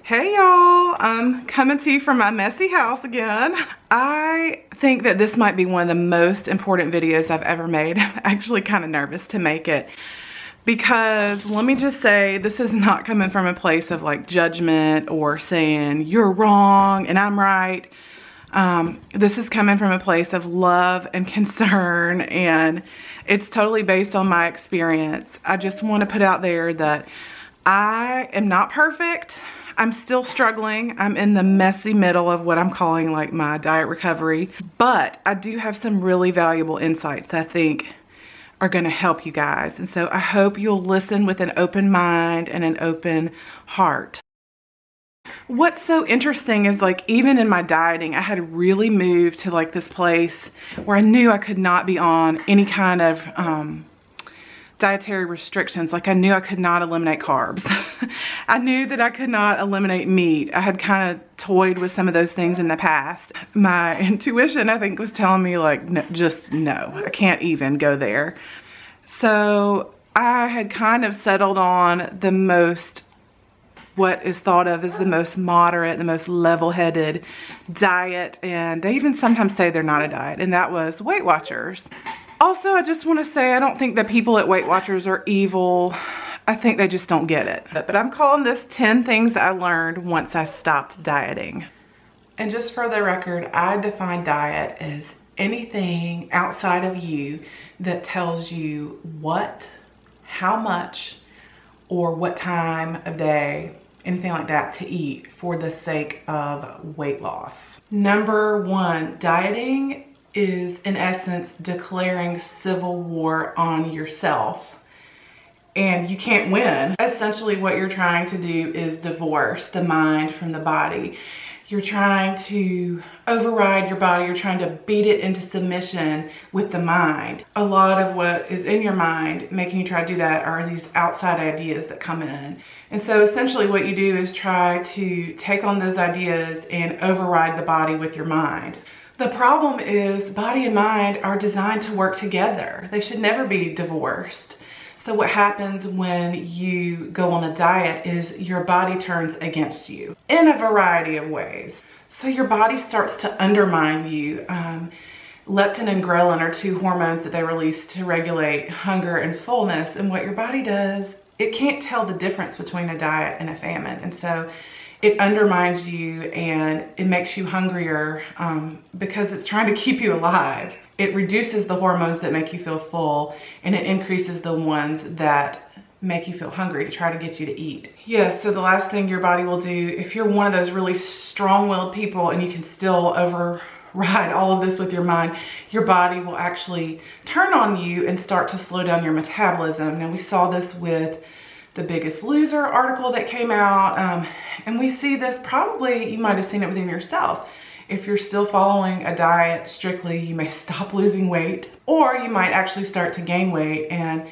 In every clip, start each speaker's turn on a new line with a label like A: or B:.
A: Hey y'all, I'm coming to you from my messy house again. I think that this might be one of the most important videos I've ever made. I'm actually kind of nervous to make it because let me just say, this is not coming from a place of like judgment or saying you're wrong and I'm right. This is coming from a place of love and concern, and it's totally based on my experience. I just want to put out there that I am not perfect. I'm still struggling. I'm in the messy middle of what I'm calling like my diet recovery, but I do have some really valuable insights that I think are going to help you guys. And so I hope you'll listen with an open mind and an open heart. What's so interesting is like even in my dieting, I had really moved to like this place where I knew I could not be on any kind of dietary restrictions. Like I knew I could not eliminate carbs. I knew that I could not eliminate meat. I had kind of toyed with some of those things in the past. My intuition, I think, was telling me like, no, just no, I can't even go there. So I had kind of settled on the most, what is thought of as the most moderate, the most level-headed diet. And they even sometimes say they're not a diet, and that was Weight Watchers. Also, I just want to say I don't think that people at Weight Watchers are evil. I think they just don't get it. But I'm calling this 10 things that I learned once I stopped dieting. And just for the record, I define diet as anything outside of you that tells you what, how much, or what time of day, anything like that, to eat for the sake of weight loss. Number one, dieting is in essence declaring civil war on yourself, and you can't win. Essentially what you're trying to do is divorce the mind from the body. You're trying to override your body. You're trying to beat it into submission with the mind. A lot of what is in your mind making you try to do that are these outside ideas that come in. And so essentially what you do is try to take on those ideas and override the body with your mind. The problem is body and mind are designed to work together. They should never be divorced. So what happens when you go on a diet is your body turns against you in a variety of ways. So your body starts to undermine you. Leptin and ghrelin are two hormones that they release to regulate hunger and fullness. And what your body does, it can't tell the difference between a diet and a famine. And so it undermines you and it makes you hungrier because it's trying to keep you alive. It reduces the hormones that make you feel full, and it increases the ones that make you feel hungry to try to get you to eat. Yeah, so the last thing your body will do, if you're one of those really strong-willed people and you can still override all of this with your mind, your body will actually turn on you and start to slow down your metabolism. Now, we saw this with the Biggest Loser article that came out, and we see this probably, you might have seen it within yourself. If you're still following a diet strictly, you may stop losing weight, or you might actually start to gain weight, and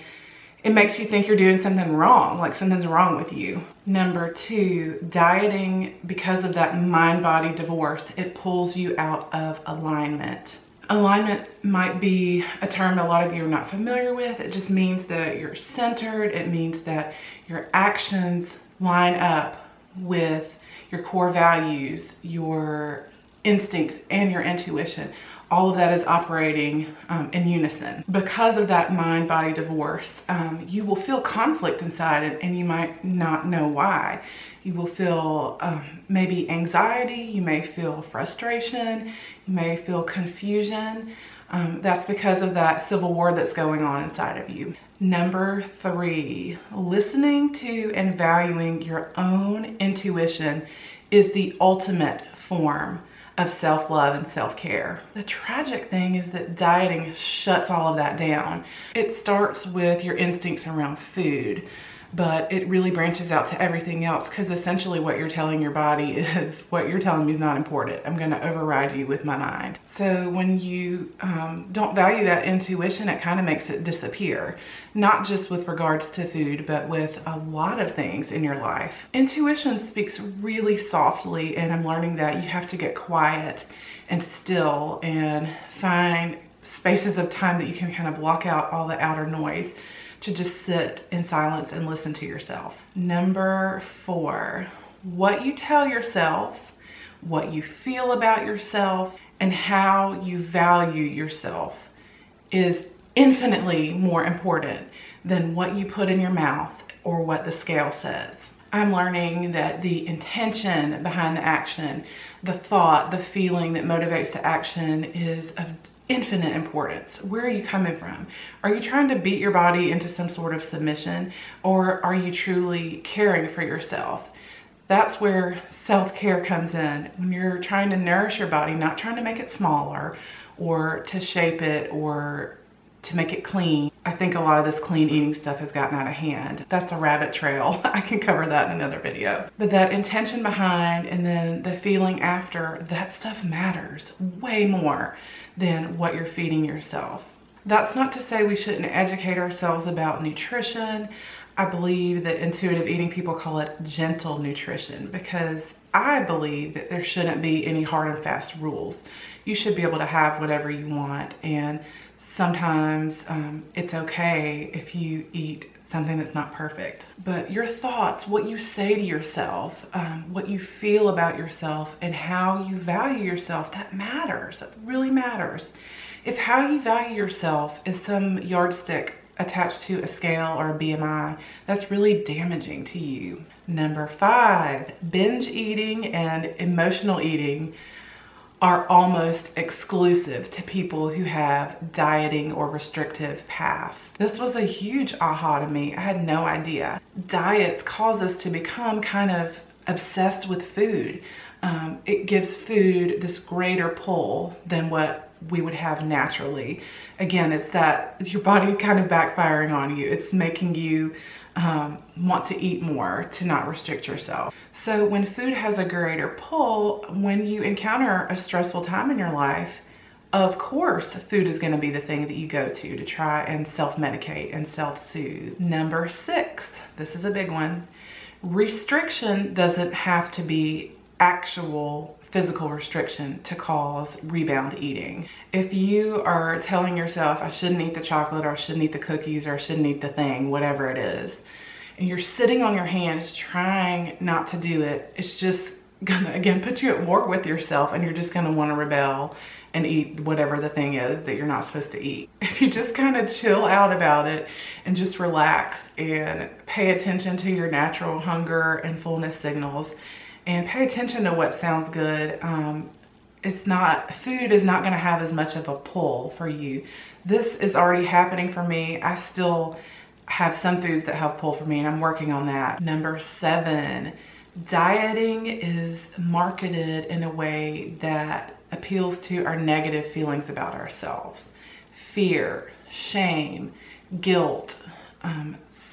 A: it makes you think you're doing something wrong, like something's wrong with you. Number two, dieting, because of that mind-body divorce, it pulls you out of alignment. Alignment might be a term a lot of you are not familiar with. It just means that you're centered. It means that your actions line up with your core values, your instincts, and your intuition. All of that is operating in unison. Because of that mind-body divorce, you will feel conflict inside, and you might not know why. You will feel maybe anxiety, you may feel frustration, you may feel confusion. That's because of that civil war that's going on inside of you. Number three, listening to and valuing your own intuition is the ultimate form of self-love and self-care. The tragic thing is that dieting shuts all of that down. It starts with your instincts around food, but it really branches out to everything else, because essentially what you're telling your body is, what you're telling me is not important. I'm going to override you with my mind. So when you don't value that intuition, it kind of makes it disappear. Not just with regards to food, but with a lot of things in your life. Intuition speaks really softly, and I'm learning that you have to get quiet and still and find spaces of time that you can kind of block out all the outer noise to just sit in silence and listen to yourself. Number four, what you tell yourself, what you feel about yourself, and how you value yourself is infinitely more important than what you put in your mouth or what the scale says. I'm learning that the intention behind the action, the thought, the feeling that motivates the action is of infinite importance. Where are you coming from? Are you trying to beat your body into some sort of submission, or are you truly caring for yourself? That's where self-care comes in. When you're trying to nourish your body, not trying to make it smaller or to shape it or to make it clean. I think a lot of this clean eating stuff has gotten out of hand. That's a rabbit trail. I can cover that in another video. But that intention behind and then the feeling after, that stuff matters way more than what you're feeding yourself. That's not to say we shouldn't educate ourselves about nutrition. I believe that intuitive eating people call it gentle nutrition, because I believe that there shouldn't be any hard and fast rules. You should be able to have whatever you want, and sometimes it's okay if you eat something that's not perfect. But your thoughts, what you say to yourself, what you feel about yourself, and how you value yourself, that matters. It really matters. If how you value yourself is some yardstick attached to a scale or a BMI, that's really damaging to you. Number 5, binge eating and emotional eating are almost exclusive to people who have dieting or restrictive pasts. This was a huge aha to me. I had no idea. Diets cause us to become kind of obsessed with food. It gives food this greater pull than what we would have naturally. Again, it's that your body kind of backfiring on you. It's making you want to eat more to not restrict yourself. So when food has a greater pull, when you encounter a stressful time in your life, of course, food is going to be the thing that you go to try and self-medicate and self-soothe. Number 6, this is a big one. Restriction doesn't have to be actual physical restriction to cause rebound eating. If you are telling yourself, I shouldn't eat the chocolate, or I shouldn't eat the cookies, or I shouldn't eat the thing, whatever it is, and you're sitting on your hands trying not to do it, it's just gonna, again, put you at war with yourself, and you're just gonna wanna rebel and eat whatever the thing is that you're not supposed to eat. If you just kind of chill out about it and just relax and pay attention to your natural hunger and fullness signals, and pay attention to what sounds good, food is not going to have as much of a pull for you. This is already happening for me. I still have some foods that have pull for me, and I'm working on that. Number 7, dieting is marketed in a way that appeals to our negative feelings about ourselves. Fear, shame, guilt,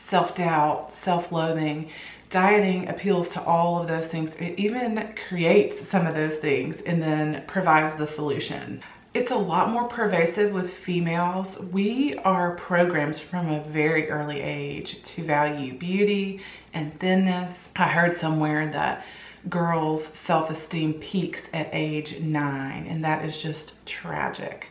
A: self-doubt, self-loathing. Dieting appeals to all of those things. It even creates some of those things and then provides the solution. It's a lot more pervasive with females. We are programmed from a very early age to value beauty and thinness. I heard somewhere that girls' self-esteem peaks at age 9, and that is just tragic.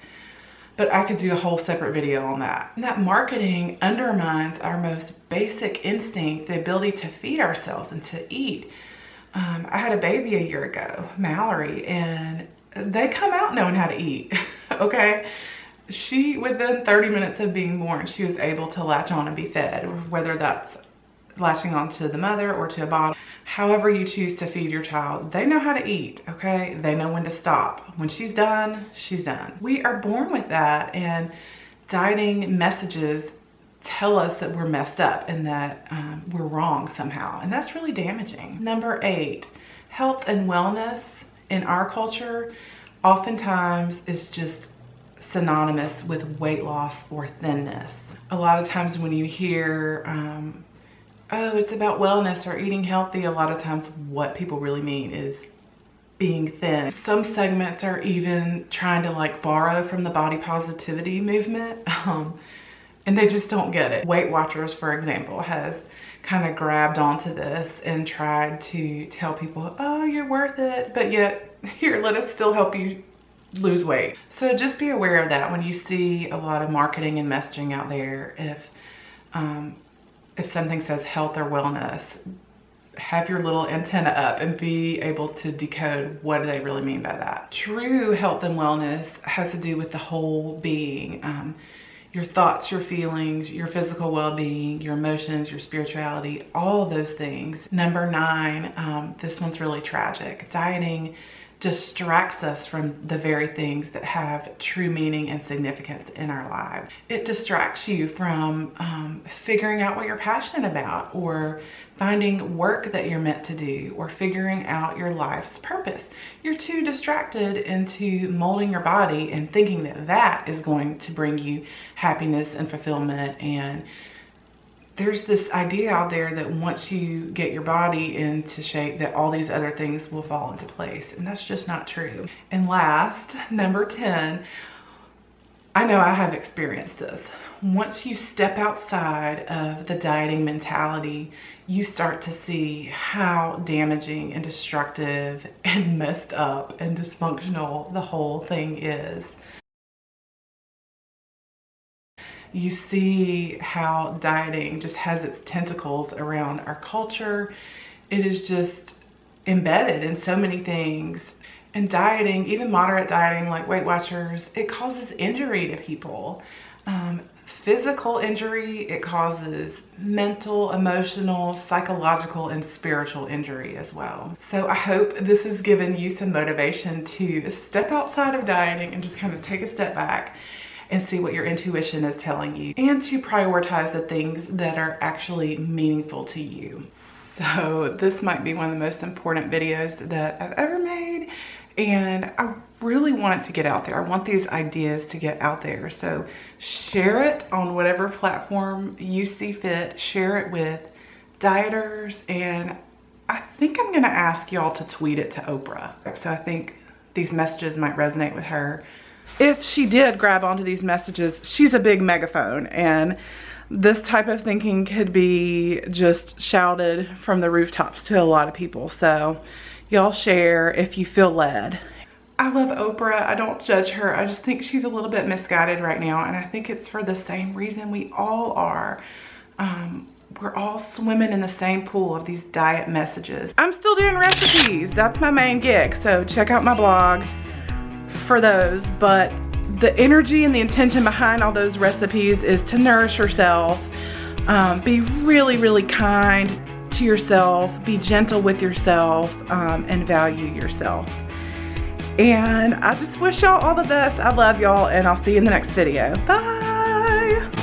A: But I could do a whole separate video on that. And that marketing undermines our most basic instinct, the ability to feed ourselves and to eat. I had a baby a year ago, Mallory, and they come out knowing how to eat, okay? She, within 30 minutes of being born, she was able to latch on and be fed, whether that's latching onto the mother or to a bottle. However you choose to feed your child, they know how to eat, okay? They know when to stop. When she's done, she's done. We are born with that, and dieting messages tell us that we're messed up and that we're wrong somehow, and that's really damaging. Number 8, health and wellness in our culture oftentimes is just synonymous with weight loss or thinness. A lot of times when you hear, oh, it's about wellness or eating healthy, a lot of times what people really mean is being thin. Some segments are even trying to like borrow from the body positivity movement, and they just don't get it. Weight Watchers, for example, has kind of grabbed onto this and tried to tell people, oh, you're worth it, but yet here, let us still help you lose weight. So just be aware of that when you see a lot of marketing and messaging out there. If something says health or wellness, have your little antenna up and be able to decode what do they really mean by that. True health and wellness has to do with the whole being. Your thoughts, your feelings, your physical well-being, your emotions, your spirituality, all those things. Number 9, this one's really tragic. Dieting distracts us from the very things that have true meaning and significance in our lives. It distracts you from figuring out what you're passionate about, or finding work that you're meant to do, or figuring out your life's purpose. You're too distracted into molding your body and thinking that that is going to bring you happiness and fulfillment. And there's this idea out there that once you get your body into shape, that all these other things will fall into place. And that's just not true. And last, number 10, I know I have experienced this. Once you step outside of the dieting mentality, you start to see how damaging and destructive and messed up and dysfunctional the whole thing is. You see how dieting just has its tentacles around our culture. It is just embedded in so many things. And dieting, even moderate dieting like Weight Watchers, it causes injury to people. Physical injury, it causes mental, emotional, psychological, and spiritual injury as well. So I hope this has given you some motivation to step outside of dieting and just kind of take a step back and see what your intuition is telling you, and to prioritize the things that are actually meaningful to you. So this might be one of the most important videos that I've ever made, and I really want it to get out there. I want these ideas to get out there. So share it on whatever platform you see fit. Share it with dieters, and I think I'm gonna ask y'all to tweet it to Oprah. So I think these messages might resonate with her. If she did grab onto these messages, she's a big megaphone, and this type of thinking could be just shouted from the rooftops to a lot of people. So y'all share if you feel led. I love Oprah. I don't judge her. I just think she's a little bit misguided right now, and I think it's for the same reason we all are. We're all swimming in the same pool of these diet messages. I'm still doing recipes. That's my main gig, so check out my blog for those. But the energy and the intention behind all those recipes is to nourish yourself, be really, really kind to yourself, be gentle with yourself, and value yourself. And I just wish y'all all the best. I love y'all, and I'll see you in the next video. Bye.